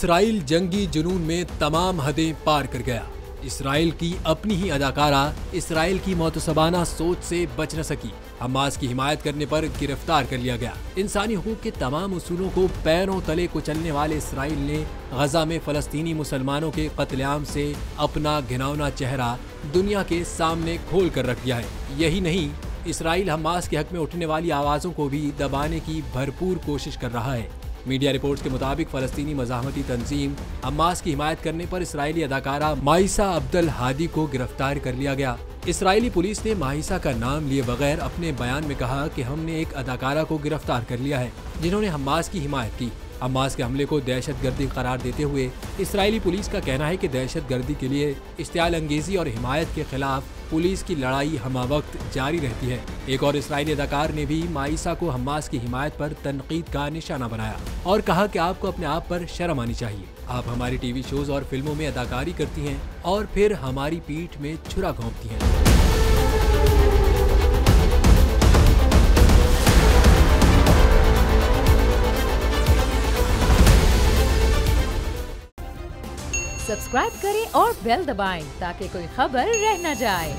Israel जंगी जुनून में तमाम हदें पार कर गया। इसराइल की अपनी ही अदाकारा इसराइल की मौतसबाना सोच से बच न सकी। हमास की हिमायत करने पर गिरफ्तार कर लिया गया। इंसानी हुकूक के तमाम उसूलों को पैरों तले कुचलने वाले इसराइल ने गजा में फलस्तीनी मुसलमानों के कत्लेआम से अपना घिनौना चेहरा दुनिया के सामने खोल कर रख दिया है। यही नहीं, इसराइल हमास के हक में उठने वाली आवाजों को भी दबाने की भरपूर कोशिश कर रहा है। मीडिया रिपोर्ट्स के मुताबिक फलस्तीनी मज़ाहमती तंजीम हमास की हिमायत करने पर इसराइली अदाकारा माइसा अब्दुल हादी को गिरफ्तार कर लिया गया। इसराइली पुलिस ने माइसा का नाम लिए बगैर अपने बयान में कहा कि हमने एक अदाकारा को गिरफ्तार कर लिया है जिन्होंने हमास की हिमायत की। हमास के हमले को दहशतगर्दी करार देते हुए इसराइली पुलिस का कहना है कि दहशतगर्दी के लिए इश्तियाल अंगेजी और हिमायत के खिलाफ पुलिस की लड़ाई हमावक्त जारी रहती है। एक और इसराइली अदाकार ने भी माइसा को हमास की हिमायत पर तनकीद का निशाना बनाया और कहा कि आपको अपने आप पर शर्म आनी चाहिए। आप हमारी टीवी शोज और फिल्मों में अदाकारी करती हैं और फिर हमारी पीठ में छुरा घोंपती हैं। सब्सक्राइब करें और बेल दबाएं ताकि कोई खबर रह न जाए।